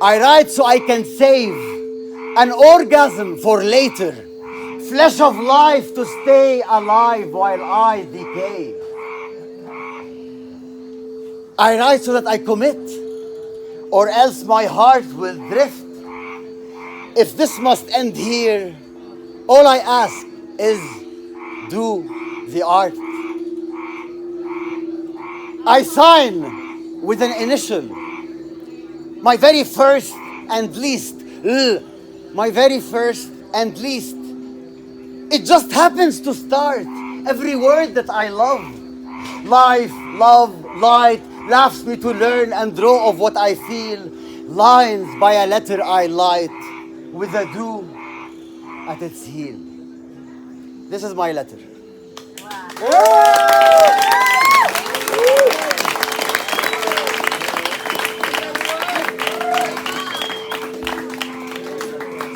I write so I can save an orgasm for later, flesh of life to stay alive while I decay. I write so that I commit, or else my heart will drift. If this must end here, all I ask is do the art. I sign with an initial, my very first and least. My very first and least. It just happens to start every word that I love. Life, love, light, laughs me to learn and draw of what I feel. Lines by a letter I light, with a do at its heel. This is my letter.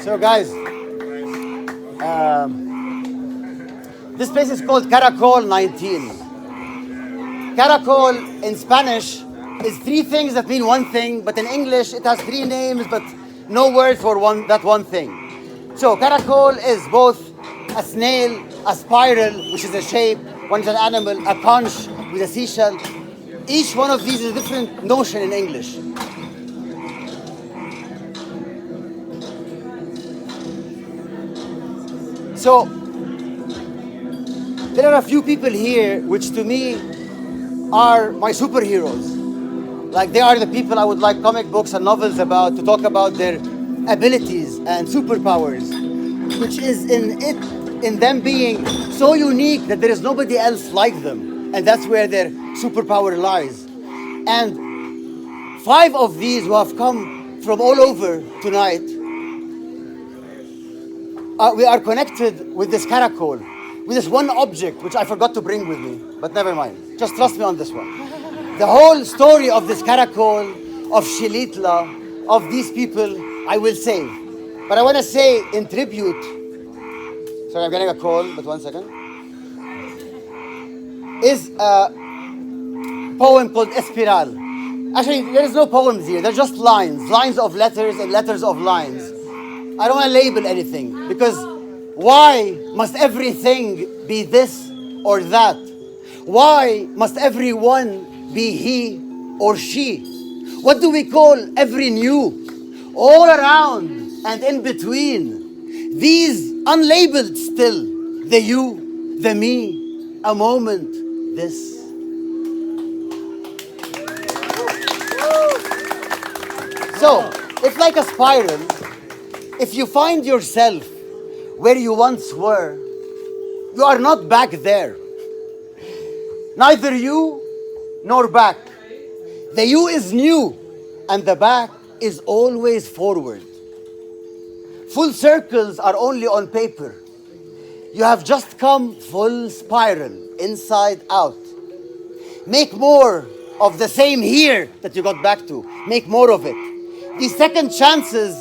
So guys, this place is called Caracol 19. Caracol in Spanish is three things that mean one thing, but in English it has three names but no word for that one thing. So Caracol is both a snail, a spiral, which is a shape, one is an animal, a conch with a seashell. Each one of these is a different notion in English. So there are a few people here which to me are my superheroes. Like they are the people I would like comic books and novels about, to talk about their abilities and superpowers, which is in them being so unique that there is nobody else like them. And that's where their superpower lies. And 5 of these who have come from all over tonight, we are connected with this caracol, with this one object, which I forgot to bring with me, but never mind. Just trust me on this one. The whole story of this caracol, of Shilitla, of these people, I will save. But I want to say in tribute, sorry, I'm getting a call, but 1 second, is a poem called Espiral. Actually, there is no poems here, they're just lines, lines of letters and letters of lines. I don't want to label anything, because why must everything be this or that? Why must everyone be he or she? What do we call every new? All around and in between. These unlabeled still. The you, the me, a moment, this. So, it's like a spiral. If you find yourself where you once were, you are not back there. Neither you nor back. The you is new, and the back is always forward. Full circles are only on paper. You have just come full spiral, inside out. Make more of the same here that you got back to. Make more of it. These second chances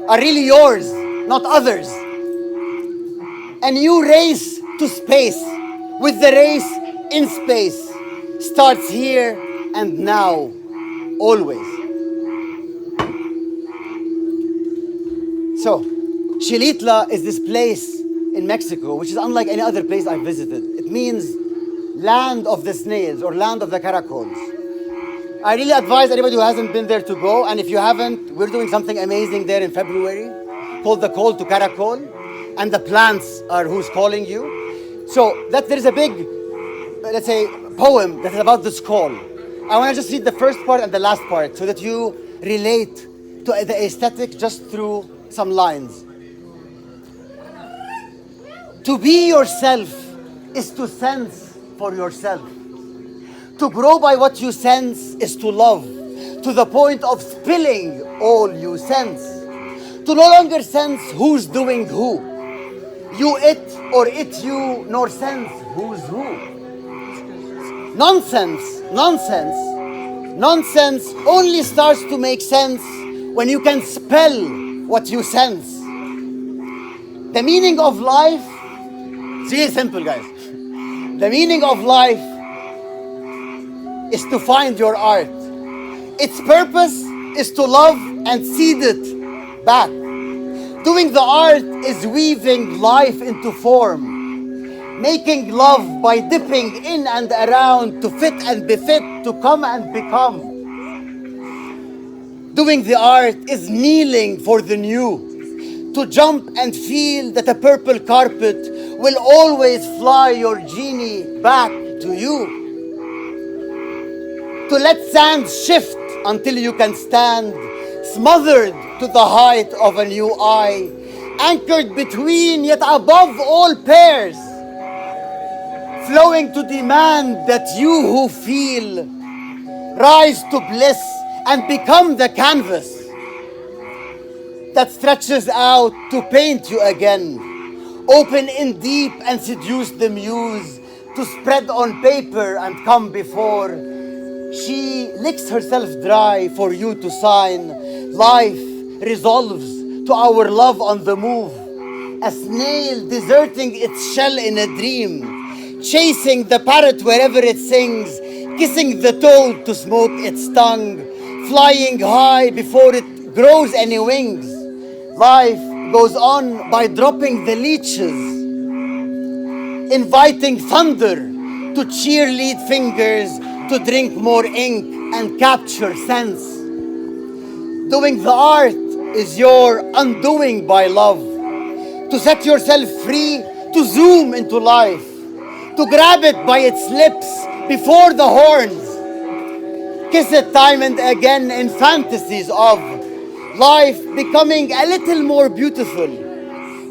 are really yours, not others. A new race to space, with the race in space, starts here and now, always. So, Xilitla is this place in Mexico, which is unlike any other place I've visited. It means land of the snails or land of the caracols. I really advise anybody who hasn't been there to go, and if you haven't, we're doing something amazing there in February called the Call to Caracol, and the plants are who's calling you. So that there is a big, let's say, poem that is about this call. I want to just read the first part and the last part so that you relate to the aesthetic just through some lines. To be yourself is to sense for yourself. To grow by what you sense is to love, to the point of spilling all you sense. To no longer sense who's doing who. You it or it you, nor sense who's who. Nonsense, nonsense, nonsense only starts to make sense when you can spell what you sense. The meaning of life, it's really simple, guys. The meaning of life is to find your art. Its purpose is to love and seed it back. Doing the art is weaving life into form, making love by dipping in and around to fit and befit, to come and become. Doing the art is kneeling for the new, to jump and feel that a purple carpet will always fly your genie back to you. To let sand shift until you can stand, smothered to the height of a new eye, anchored between yet above all pairs, flowing to demand that you who feel rise to bliss and become the canvas that stretches out to paint you again. Open in deep and seduce the muse to spread on paper and come before. She licks herself dry for you to sign. Life resolves to our love on the move. A snail deserting its shell in a dream, chasing the parrot wherever it sings, kissing the toad to smoke its tongue, flying high before it grows any wings. Life goes on by dropping the leeches, inviting thunder to cheerlead fingers to drink more ink and capture sense. Doing the art is your undoing by love, to set yourself free, to zoom into life, to grab it by its lips before the horns, kiss it time and again in fantasies of life becoming a little more beautiful,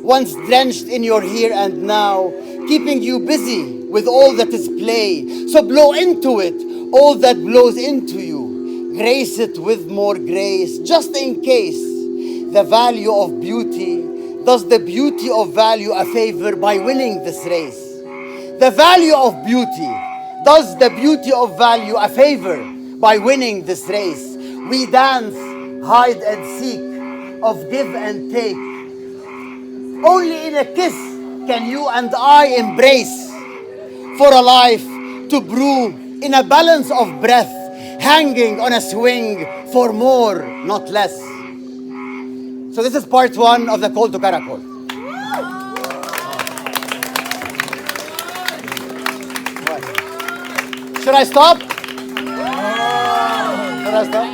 once drenched in your here and now, keeping you busy with all that is play. So blow into it all that blows into you. Grace it with more grace, just in case the value of beauty does the beauty of value a favor by winning this race. The value of beauty does the beauty of value a favor by winning this race. We dance, hide and seek, of give and take. Only in a kiss can you and I embrace, for a life to brew in a balance of breath, hanging on a swing for more, not less. So this is part one of the call to Caracol. Should I stop? Should I stop?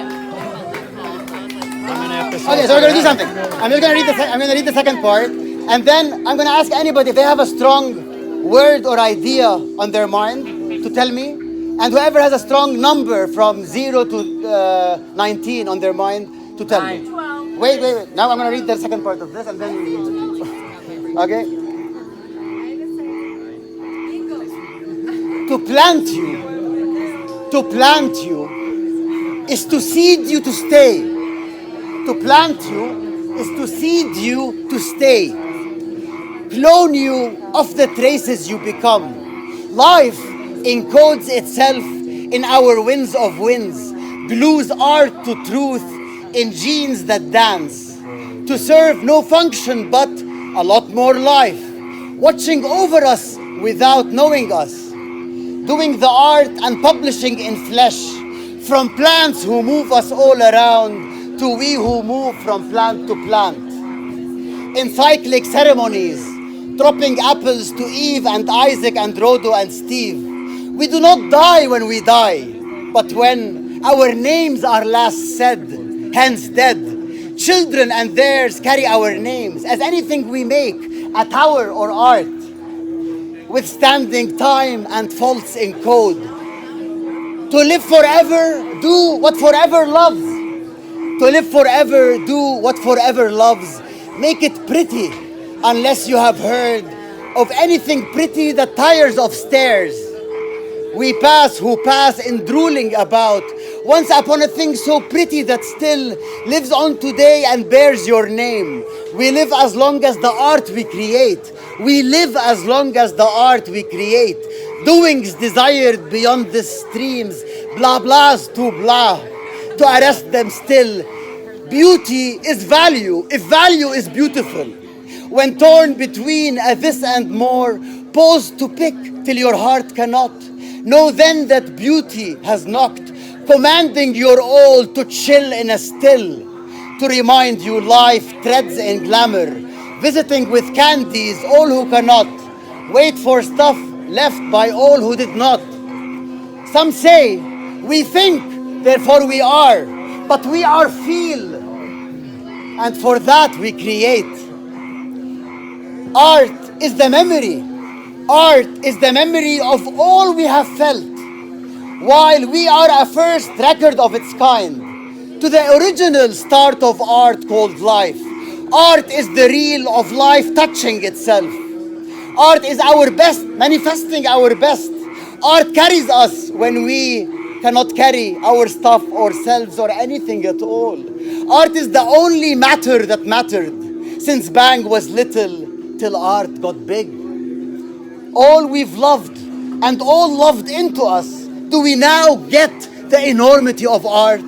Okay, so we're gonna do something. I'm gonna read the second part, and then I'm gonna ask anybody if they have a strong word or idea on their mind to tell me, and whoever has a strong number from 0 to 19 on their mind to tell me. Wait. Now I'm gonna read the second part of this, and then you read. Okay. To plant you is to seed you to stay. To plant you is to seed you to stay. Clone you of the traces you become. Life encodes itself in our winds of winds, glues art to truth in genes that dance, to serve no function but a lot more life, watching over us without knowing us, doing the art and publishing in flesh, from plants who move us all around to we who move from plant to plant. In cyclic ceremonies, dropping apples to Eve and Isaac and Rodo and Steve. We do not die when we die, but when our names are last said, hence dead. Children and theirs carry our names as anything we make, a tower or art, withstanding time and faults in code. To live forever, do what forever loves. To live forever, do what forever loves. Make it pretty, unless you have heard of anything pretty that tires of stairs. We pass who pass in drooling about once upon a thing so pretty that still lives on today and bears your name. We live as long as the art we create. We live as long as the art we create. Doings desired beyond the streams, blah blahs to blah, to arrest them still. Beauty is value, if value is beautiful. When torn between a this and more, pause to pick till your heart cannot. Know then that beauty has knocked, commanding your all to chill in a still, to remind you life treads in glamour, visiting with candies all who cannot, wait for stuff left by all who did not. Some say, we think, therefore we are, but we are feel, and for that we create. Art is the memory. Art is the memory of all we have felt, while we are a first record of its kind, to the original start of art called life. Art is the reel of life touching itself. Art is our best, manifesting our best. Art carries us when we cannot carry our stuff, ourselves, or anything at all. Art is the only matter that mattered, since Bang was little till art got big. All we've loved and all loved into us, do we now get the enormity of art?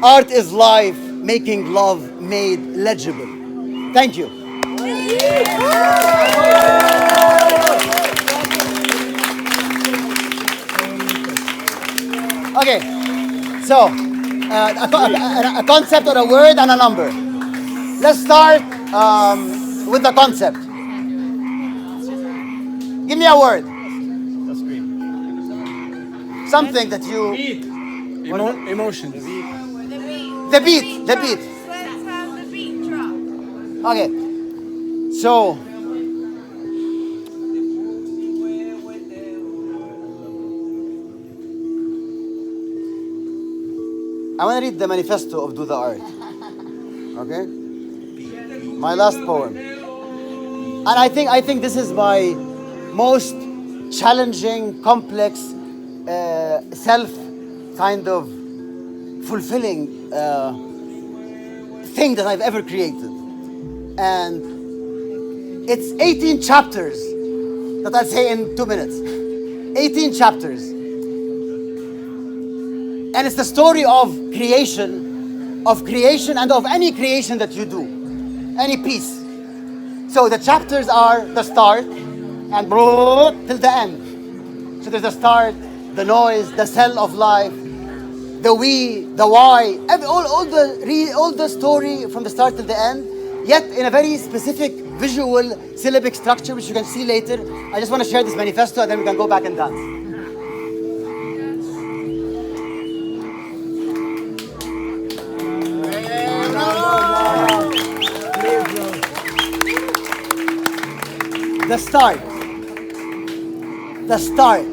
Art is life making love made legible. Thank you. Okay, so a concept or a word and a number. Let's start with the concept. Give me a word. Something that you... Beat. Emotions. The beat. The beat. Let's have the beat drop. Okay. So... I want to read the manifesto of Do the Art. Okay? My last poem. And I think this is my most challenging, complex, self kind of fulfilling thing that I've ever created. And it's 18 chapters that I'll say in 2 minutes. 18 chapters. And it's the story of creation and of any creation that you do, any piece. So the chapters are the start and till the end. So there's the start, the noise, the cell of life, the we, the why, all the story from the start till the end, yet in a very specific visual syllabic structure, which you can see later. I just want to share this manifesto and then we can go back and dance. The start. The start.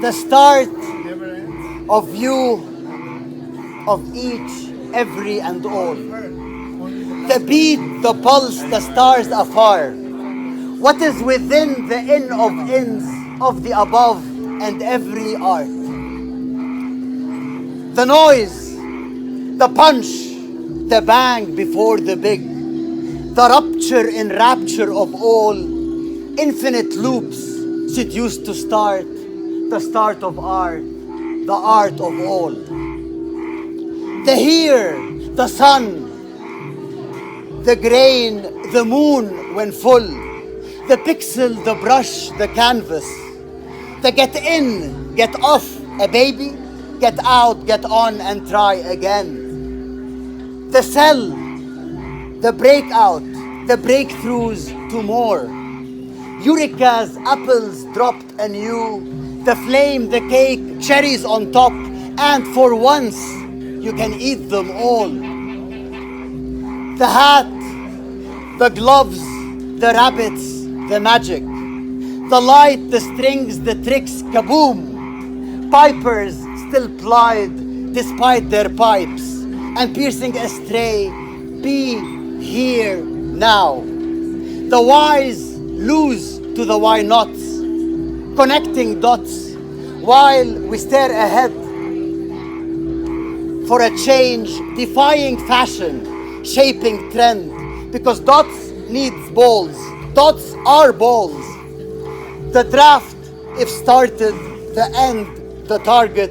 The start of you, of each, every and all. The beat, the pulse, the stars afar. What is within the in of ins of the above and every art. The noise, the punch, the bang before the big. The rupture in rapture of all, infinite loops seduced to start, the start of art, the art of all. The here, the sun, the grain, the moon when full, the pixel, the brush, the canvas, the get in, get off, a baby, get out, get on and try again. The cell, the breakout, the breakthroughs to more. Eureka's apples dropped anew, the flame, the cake, cherries on top, and for once you can eat them all. The hat, the gloves, the rabbits, the magic, the light, the strings, the tricks, kaboom. Pipers still plied despite their pipes, and piercing astray, be here now. The whys lose to the why nots, connecting dots while we stare ahead for a change, defying fashion, shaping trend, because dots needs balls. Dots are balls. The draft, if started, the end, the target.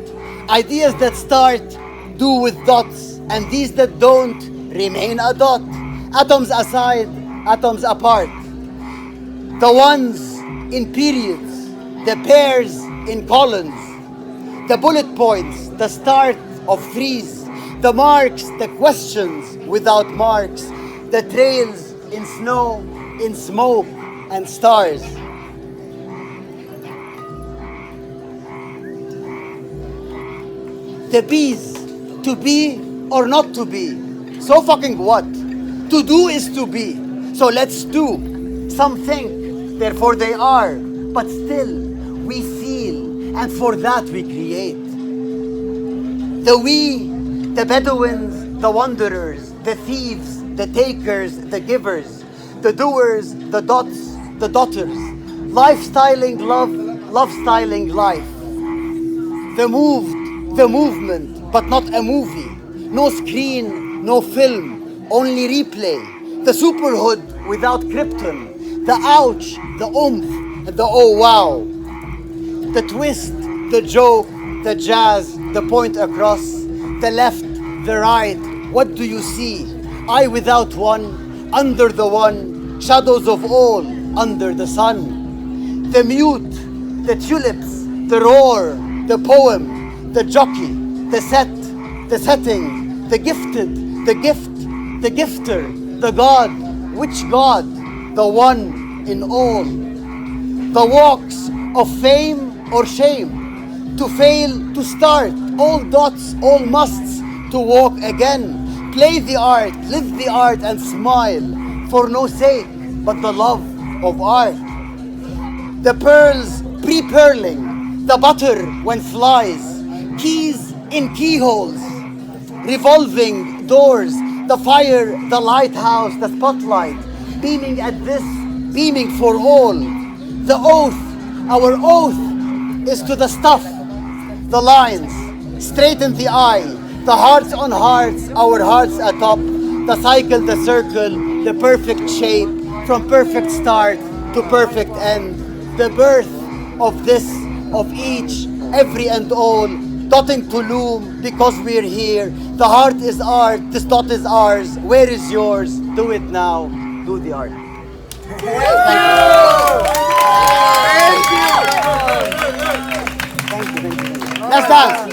Ideas that start do with dots, and these that don't remain a dot. Atoms aside, atoms apart. The ones in periods, the pairs in columns. the bullet points, the start of threes, the marks, the questions without marks, the trails in snow, in smoke and stars. The B's, to be or not to be. So fucking what? To do is to be. So let's do. Some think, therefore they are. But still, we feel, and for that we create. The we, the Bedouins, the wanderers, the thieves, the takers, the givers, the doers, the dots, the daughters. Lifestyling love, love-styling life. The moved, the movement, but not a movie. No screen, no film, only replay. The superhood without krypton. The ouch, the oomph, the oh wow. The twist, the joke, the jazz, the point across. The left, the right, what do you see? I without one, under the one, shadows of all, under the sun. The mute, the tulips, the roar, the poem, the jockey, the set, the setting, the gifted, the gift, the gifter, the God. Which God? The one in all. The walks of fame or shame. To fail, to start, all dots, all musts, to walk again. Play the art, live the art and smile, for no sake but the love of art. The pearls pre-pearling, the butter when flies, keys in keyholes, revolving doors, the fire, the lighthouse, the spotlight, beaming at this, beaming for all. The oath, our oath is to the stuff, the lines, straight in the eye, the hearts on hearts, our hearts atop, the cycle, the circle, the perfect shape, from perfect start to perfect end, the birth of this, of each, every and all, dotting Tulum because we're here. The heart is art, this dot is ours. Where is yours? Do it now. Do the art. Thank you. Thank you. Let's dance.